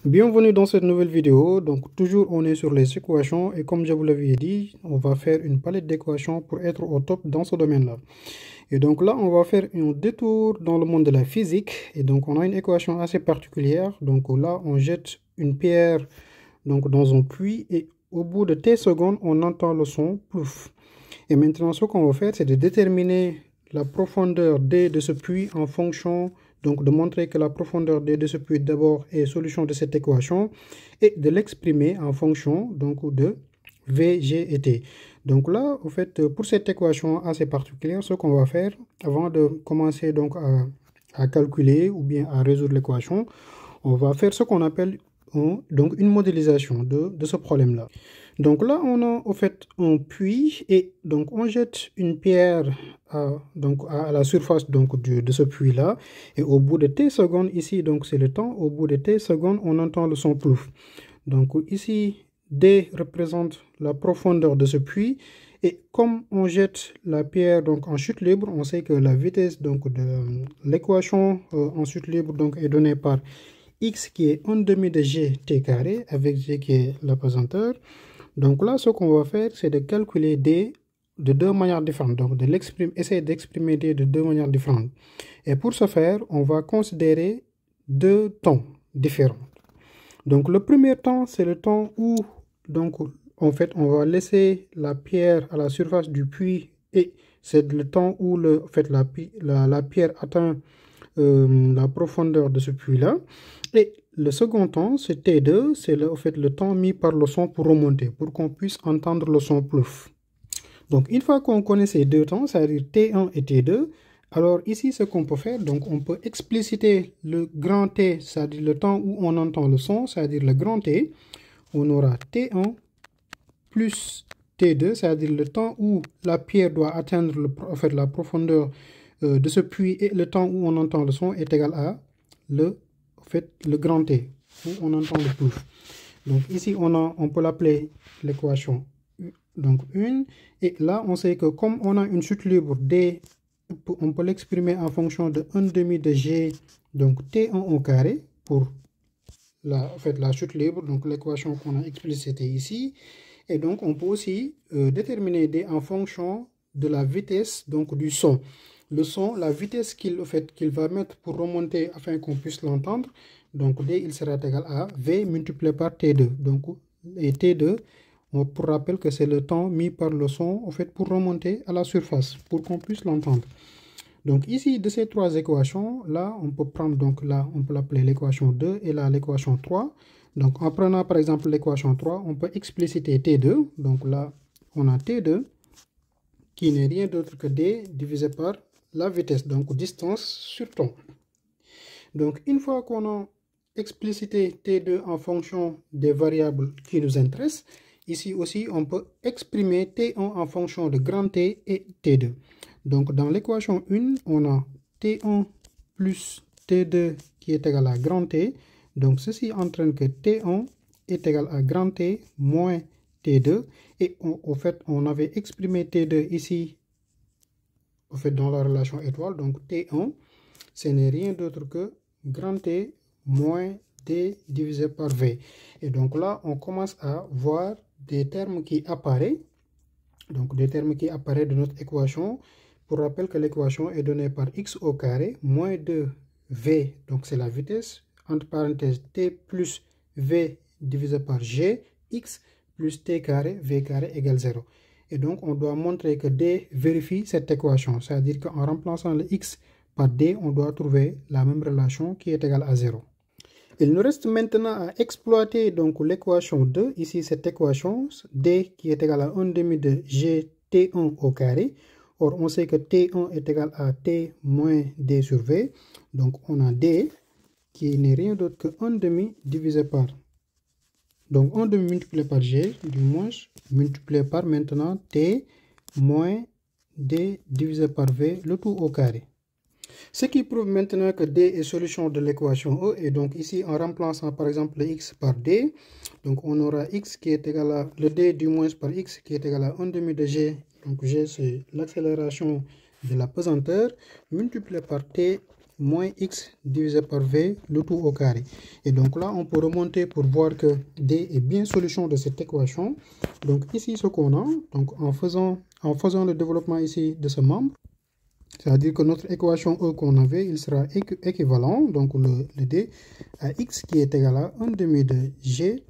Bienvenue dans cette nouvelle vidéo. Donc toujours on est sur les équations et comme je vous l'avais dit, on va faire une palette d'équations pour être au top dans ce domaine-là. Et donc là, on va faire un détour dans le monde de la physique. Et donc on a une équation assez particulière. Donc là, on jette une pierre dans un puits et au bout de t secondes, on entend le son plouf. Et maintenant, ce qu'on va faire, c'est de déterminer la profondeur d de ce puits en fonction, donc de montrer que la profondeur d de ce puits d'abord est solution de cette équation et de l'exprimer en fonction donc de V, G et T. Donc là, en fait, pour cette équation assez particulière, ce qu'on va faire avant de commencer donc à calculer ou bien à résoudre l'équation, on va faire ce qu'on appelle donc une modélisation de ce problème-là. Donc là, on a au fait un puits et donc on jette une pierre à la surface de ce puits-là. Et au bout de t secondes, ici, donc c'est le temps, au bout de t secondes, on entend le son plouf. Donc ici, D représente la profondeur de ce puits. Et comme on jette la pierre donc en chute libre, on sait que la vitesse donc de l'équation en chute libre donc est donnée par x qui est 1 demi de gt carré avec g qui est l'apesanteur. Donc là, ce qu'on va faire, c'est de calculer d de deux manières différentes. Donc essayer d'exprimer d de deux manières différentes. Et pour ce faire, on va considérer deux temps différents. Donc le premier temps, c'est le temps où donc en fait on va laisser la pierre à la surface du puits et c'est le temps où la pierre atteint la profondeur de ce puits-là. Et le second temps, c'est T2, c'est le temps mis par le son pour remonter, pour qu'on puisse entendre le son plouf. Donc une fois qu'on connaît ces deux temps, c'est-à-dire T1 et T2, alors ici ce qu'on peut faire, donc on peut expliciter le grand T, c'est-à-dire le temps où on entend le son, c'est-à-dire le grand T. On aura T1 plus T2, c'est-à-dire le temps où la pierre doit atteindre la profondeur de ce puits et le temps où on entend le son est égal à le grand T, où on entend le plouf. Donc ici, on peut l'appeler l'équation donc 1. Et là, on sait que comme on a une chute libre D, on peut l'exprimer en fonction de 1 demi de G, donc T1 au carré pour la chute libre, donc l'équation qu'on a explicitée ici. Et donc, on peut aussi déterminer D en fonction de la vitesse donc, du son. Le son, la vitesse qu'il va mettre pour remonter afin qu'on puisse l'entendre. Donc, D, il sera égal à V multiplié par T2. Donc, et T2, pour rappel que c'est le temps mis par le son pour remonter à la surface, pour qu'on puisse l'entendre. Donc ici, de ces trois équations, là, on peut prendre, donc là, on peut l'appeler l'équation 2 et là, l'équation 3. Donc en prenant par exemple l'équation 3, on peut expliciter T2. Donc là, on a T2 qui n'est rien d'autre que D divisé par la vitesse, donc distance sur temps. Donc une fois qu'on a explicité T2 en fonction des variables qui nous intéressent, ici aussi, on peut exprimer T1 en fonction de grand T et T2. Donc, dans l'équation 1, on a T1 plus T2 qui est égal à grand T. Donc, ceci entraîne que T1 est égal à grand T moins T2. Et on avait exprimé T2 ici, dans la relation étoile. Donc, T1, ce n'est rien d'autre que grand T moins D divisé par V. Et donc là, on commence à voir des termes qui apparaissent. Donc, des termes qui apparaissent de notre équation. Pour rappel que l'équation est donnée par x au carré moins 2v, donc c'est la vitesse, entre parenthèses t plus v divisé par g, x plus t carré, v carré égale 0. Et donc on doit montrer que d vérifie cette équation, c'est-à-dire qu'en remplaçant le x par d, on doit trouver la même relation qui est égale à 0. Il nous reste maintenant à exploiter donc l'équation 2, ici cette équation, d qui est égal à 1 demi de gt1 au carré. Or, on sait que T1 est égal à T moins D sur V. Donc, on a D qui n'est rien d'autre que 1 demi divisé par. Donc, 1 demi multiplié par G, du moins, multiplié par maintenant T moins D divisé par V, le tout au carré. Ce qui prouve maintenant que D est solution de l'équation E. Et donc, ici, en remplaçant par exemple le X par D, donc on aura X qui est égal à le D du moins par X qui est égal à 1 demi de G. Donc G, c'est l'accélération de la pesanteur multiplié par T moins x divisé par v, le tout au carré. Et donc là, on peut remonter pour voir que D est bien solution de cette équation. Donc ici, ce qu'on a, donc en faisant le développement ici de ce membre, c'est-à-dire que notre équation E qu'on avait, il sera équivalent, donc le D, à x qui est égal à 1 demi de g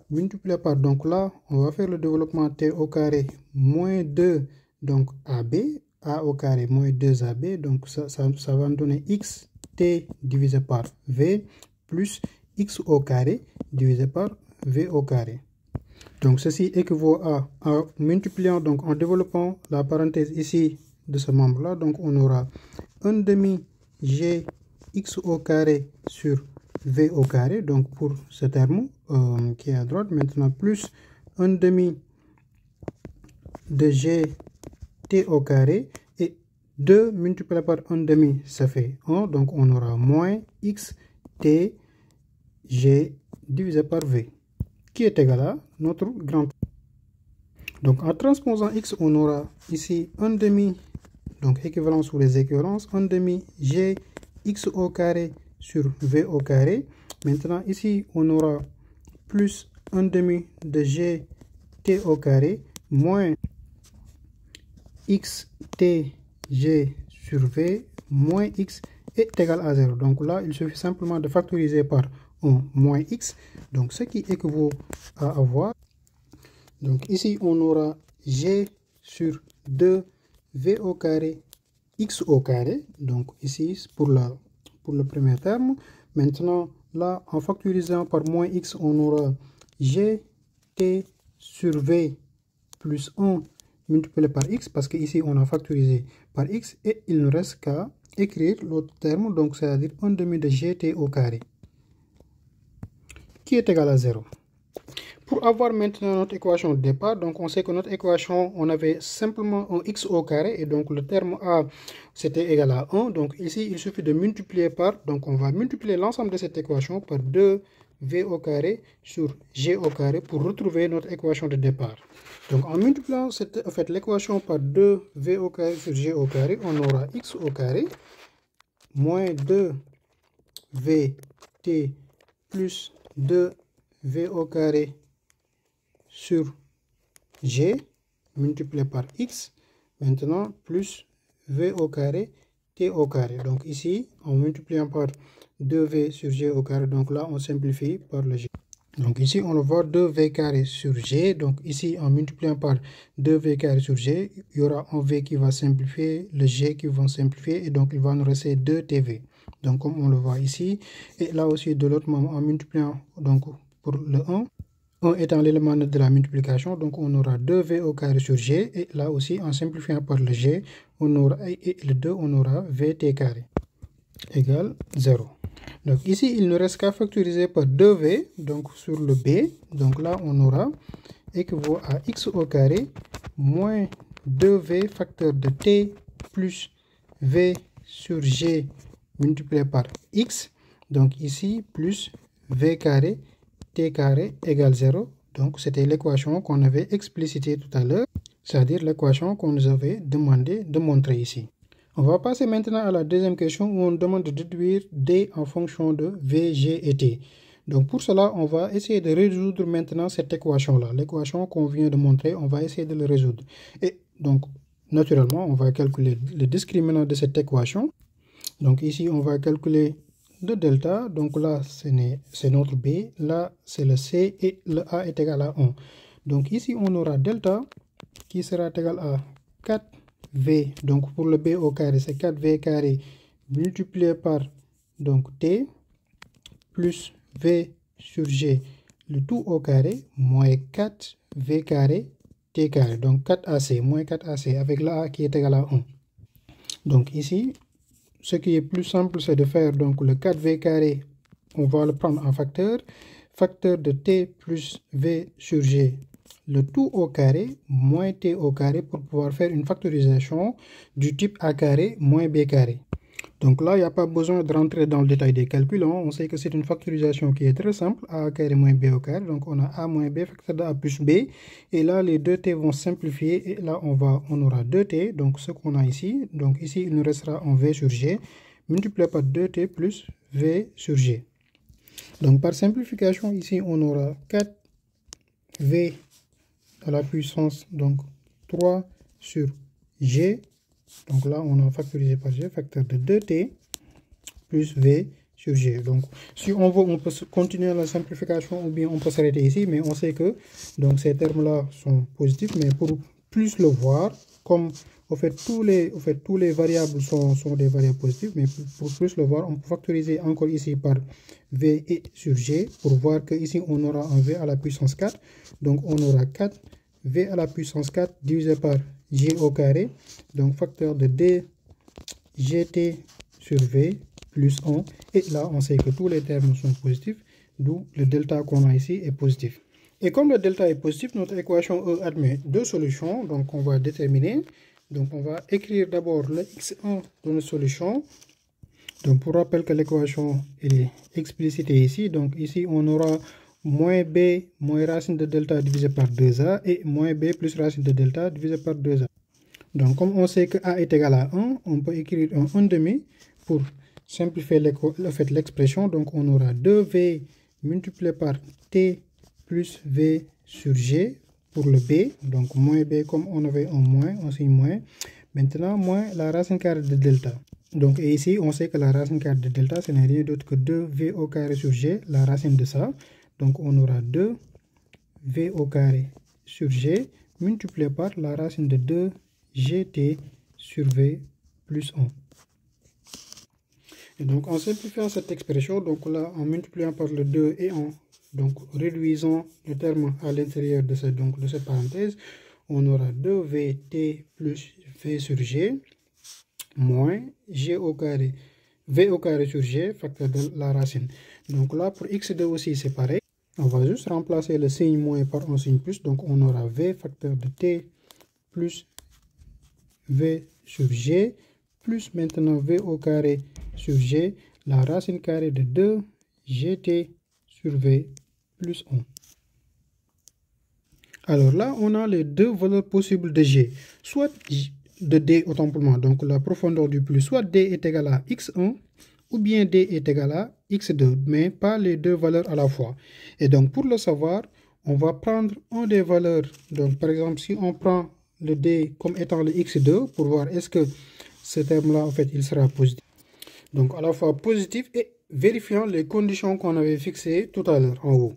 multiplié par, donc là, on va faire le développement t au carré moins 2, donc AB, a au carré moins 2ab, donc ça va nous donner x t divisé par v plus x au carré divisé par v au carré. Donc ceci équivaut à, en multipliant, donc en développant la parenthèse ici de ce membre là, donc on aura 1 demi g x au carré sur v au carré, donc pour ce terme qui est à droite, maintenant plus 1 demi de g t au carré, et 2 multiplié par 1 demi, ça fait 1, donc on aura moins x t g divisé par v, qui est égal à notre grand. Donc en transposant x, on aura ici 1 demi, donc équivalent sous les équivalences, 1 demi g x au carré sur v au carré. Maintenant ici, on aura plus 1 demi de g t au carré moins x t g sur v moins x est égal à 0. Donc là, il suffit simplement de factoriser par 1 moins x, donc ce qui équivaut à avoir. Donc ici, on aura g sur 2 v au carré x au carré. Donc ici, pour le premier terme. Maintenant, là, en factorisant par moins x, on aura g t sur v plus 1 multiplié par x, parce qu'ici, on a factorisé par x, et il ne reste qu'à écrire l'autre terme, donc c'est-à-dire 1 demi de gt au carré, qui est égal à 0. Pour avoir maintenant notre équation de départ, donc on sait que notre équation, on avait simplement un x au carré, et donc le terme a, c'était égal à 1. Donc ici, il suffit de multiplier par, donc on va multiplier l'ensemble de cette équation par 2v au carré sur g au carré pour retrouver notre équation de départ. Donc en multipliant l'équation par 2v au carré sur g au carré, on aura x au carré moins 2vt plus 2v au carré sur g multiplié par x, maintenant plus v au carré t au carré. Donc ici, en multipliant par 2v sur g au carré, donc là on simplifie par le g. Donc ici on le voit 2v carré sur g, donc ici en multipliant par 2v carré sur g, il y aura un v qui va simplifier, le g qui va simplifier, et donc il va nous rester 2tv. Donc comme on le voit ici, et là aussi de l'autre moment en multipliant donc pour le 1 étant l'élément de la multiplication, donc on aura 2v au carré sur g, et là aussi en simplifiant par le g, on aura, et le 2, on aura vt carré égale 0. Donc ici, il ne reste qu'à factoriser par 2v, donc sur le b, donc là on aura équivaut à x au carré moins 2v facteur de t plus v sur g multiplié par x, donc ici plus v carré t carré égale 0. Donc c'était l'équation qu'on avait explicitée tout à l'heure, c'est-à-dire l'équation qu'on nous avait demandé de montrer ici. On va passer maintenant à la deuxième question où on demande de déduire d en fonction de v, g et t. Donc pour cela, on va essayer de résoudre maintenant cette équation-là. L'équation qu'on vient de montrer, on va essayer de le résoudre. Et donc, naturellement, on va calculer le discriminant de cette équation. Donc ici, on va calculer le delta, donc là c'est notre b, là c'est le c, et le a est égal à 1. Donc ici on aura delta qui sera égal à 4v, donc pour le b au carré c'est 4v carré multiplié par donc t plus v sur g, le tout au carré, moins 4v carré t carré, donc 4ac, moins 4ac avec le a qui est égal à 1. Donc ici, ce qui est plus simple, c'est de faire donc le 4v carré, on va le prendre en facteur de t plus v sur g, le tout au carré, moins t au carré, pour pouvoir faire une factorisation du type a carré moins b carré. Donc là, il n'y a pas besoin de rentrer dans le détail des calculs. On sait que c'est une factorisation qui est très simple, a carré moins b au carré. Donc on a a moins b facteur de a plus b. Et là, les deux t vont simplifier. Et là, on aura 2t. Donc ce qu'on a ici. Donc ici, il nous restera un v sur g. multiplié par 2t plus v sur g. Donc par simplification, ici on aura 4v à la puissance donc 3 sur g. Donc là on a factorisé par g, facteur de 2t plus v sur g. Donc si on veut, on peut continuer la simplification ou bien on peut s'arrêter ici, mais on sait que donc ces termes là sont positifs, mais pour plus le voir, comme au fait tous les variables sont des variables positives, mais pour plus le voir, on peut factoriser encore ici par v et sur g pour voir que ici on aura un v à la puissance 4. Donc on aura 4 v à la puissance 4 divisé par g au carré, donc facteur de dgt sur v plus 1, et là on sait que tous les termes sont positifs, d'où le delta qu'on a ici est positif. Et comme le delta est positif, notre équation E admet deux solutions, donc on va déterminer. Donc on va écrire d'abord le x1 de notre solution. Donc pour rappel que l'équation est explicitée ici, donc ici on aura moins b moins racine de delta divisé par 2a et moins b plus racine de delta divisé par 2a. Donc comme on sait que a est égal à 1, on peut écrire un 1/2 pour simplifier l'expression. Donc on aura 2v multiplié par t plus v sur g pour le b. Donc moins b, comme on avait un moins, on signe moins. Maintenant moins la racine carrée de delta. Donc et ici on sait que la racine carrée de delta ce n'est rien d'autre que 2v au carré sur g, la racine de ça. Donc on aura 2v au carré sur g multiplié par la racine de 2gt sur v plus 1. Et donc en simplifiant cette expression, donc là en multipliant par le 2 et en donc réduisant le terme à l'intérieur de cette parenthèse, on aura 2vt plus v sur g moins g au carré, v au carré sur g, facteur de la racine. Donc là pour x2 aussi c'est pareil. On va juste remplacer le signe moins par un signe plus, donc on aura v facteur de t plus v sur g plus maintenant v au carré sur g, la racine carrée de 2gt sur v plus 1. Alors là, on a les deux valeurs possibles de g, soit de d autant pour moi, donc la profondeur du plus, soit d est égal à x1 ou bien d est égal à x2, mais pas les deux valeurs à la fois. Et donc pour le savoir, on va prendre une des valeurs. Donc par exemple, si on prend le d comme étant le x2 pour voir est-ce que ce terme-là, en fait, il sera positif. Donc à la fois positif et vérifiant les conditions qu'on avait fixées tout à l'heure en haut.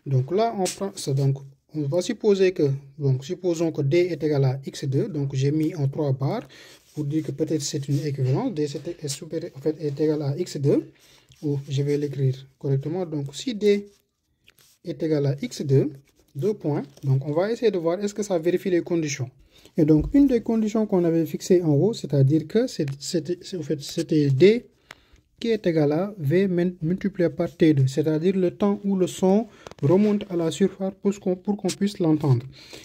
Donc là, on prend ça. Donc on va supposer que, donc supposons que d est égal à x2. Donc j'ai mis en 3 barres pour dire que peut-être c'est une équivalence. D est supérieur, en fait, est égal à x2. Ou je vais l'écrire correctement. Donc si d est égal à x2, 2 points. Donc on va essayer de voir est-ce que ça vérifie les conditions. Et donc une des conditions qu'on avait fixées en haut, c'est-à-dire que c'était d qui est égal à v multiplié par t2, c'est-à-dire le temps où le son remonte à la surface pour qu'on puisse l'entendre.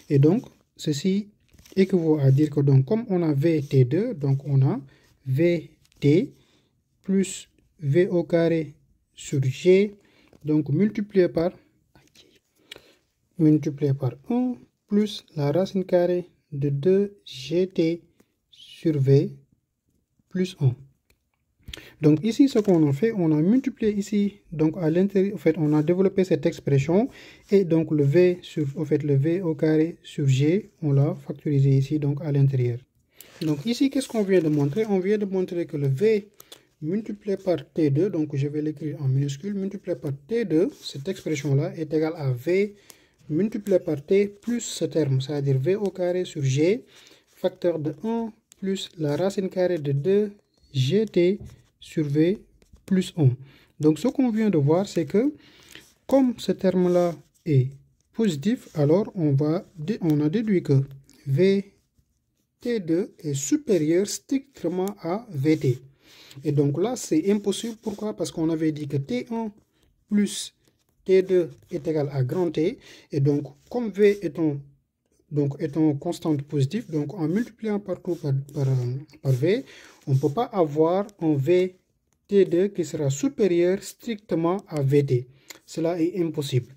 Et donc ceci équivaut à dire que donc comme on a vt2, donc on a vt plus v au carré sur g, donc multiplié par 1 plus la racine carrée de 2gt sur v plus 1. Donc ici, ce qu'on a fait, on a multiplié ici, donc à l'intérieur, en fait, on a développé cette expression, et donc le v sur, en fait, le v au carré sur g, on l'a factorisé ici, donc à l'intérieur. Donc ici, qu'est-ce qu'on vient de montrer? On vient de montrer que le v multiplié par t2, donc je vais l'écrire en minuscule, multiplié par t2, cette expression-là est égale à v multiplié par t plus ce terme, c'est-à-dire v au carré sur g, facteur de 1 plus la racine carrée de 2gt sur v plus 1. Donc ce qu'on vient de voir, c'est que comme ce terme-là est positif, alors on a déduit que vt2 est supérieur strictement à vt. Et donc là, c'est impossible. Pourquoi? Parce qu'on avait dit que t1 plus t2 est égal à grand T. Et donc, comme v est en constante positive, donc en multipliant partout par v, on ne peut pas avoir un vt2 qui sera supérieur strictement à vt. Cela est impossible.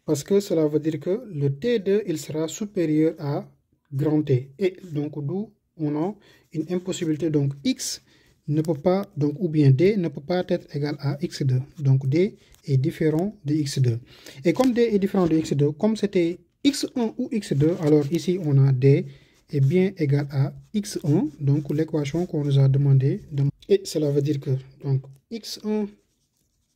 Parce que cela veut dire que le t2, il sera supérieur à grand T. Et donc, d'où on a une impossibilité. Donc, x ne peut pas, donc, ou bien D ne peut pas être égal à x2. Donc D est différent de x2. Et comme D est différent de x2, comme c'était x1 ou x2, alors ici on a D est bien égal à x1, donc l'équation qu'on nous a demandé. Et cela veut dire que donc x1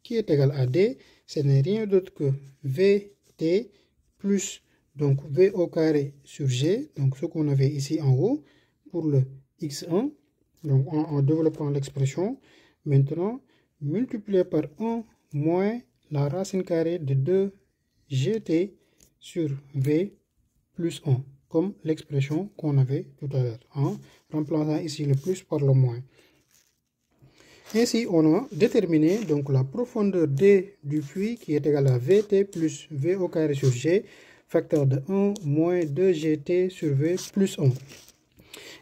qui est égal à D, ce n'est rien d'autre que Vt plus donc V au carré sur G, donc ce qu'on avait ici en haut pour le x1, donc en développant l'expression, maintenant multiplié par 1 moins la racine carrée de 2gt sur V plus 1, comme l'expression qu'on avait tout à l'heure, en remplaçant ici le plus par le moins. Ainsi, on a déterminé donc la profondeur D du puits qui est égale à Vt plus V au carré sur G, facteur de 1 moins 2gt sur V plus 1.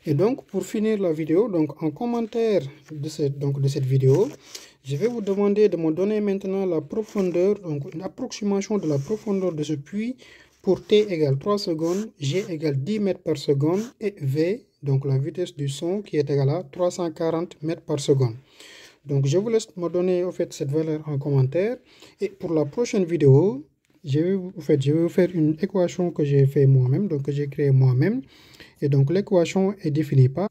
Et donc, pour finir la vidéo, donc en commentaire de cette vidéo, je vais vous demander de me donner maintenant la profondeur, donc une approximation de la profondeur de ce puits pour T égale 3 secondes, G égale 10 mètres par seconde et V, donc la vitesse du son qui est égale à 340 mètres par seconde. Donc je vous laisse me donner cette valeur en commentaire. Et pour la prochaine vidéo, je vais vous faire une équation que j'ai fait moi-même, donc que j'ai créée moi-même. Et donc l'équation est définie par.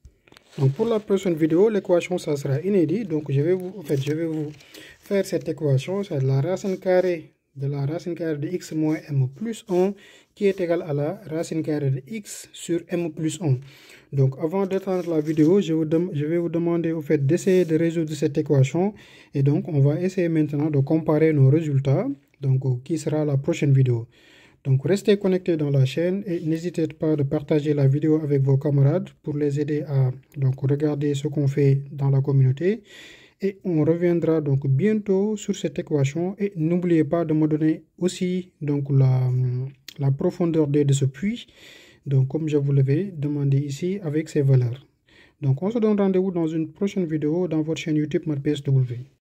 Donc pour la prochaine vidéo, l'équation ça sera inédit. Donc je vais vous faire cette équation, c'est la racine carrée de la racine carrée de x moins m plus 1 qui est égale à la racine carrée de x sur m plus 1. Donc avant d'étendre la vidéo, je vais vous demander d'essayer de résoudre cette équation. Et donc on va essayer maintenant de comparer nos résultats, donc qui sera la prochaine vidéo. Donc restez connectés dans la chaîne et n'hésitez pas de partager la vidéo avec vos camarades pour les aider à regarder ce qu'on fait dans la communauté. Et on reviendra donc bientôt sur cette équation. Et n'oubliez pas de me donner aussi donc la profondeur D de ce puits. Donc comme je vous l'avais demandé ici avec ces valeurs. Donc on se donne rendez-vous dans une prochaine vidéo dans votre chaîne YouTube MathPSW.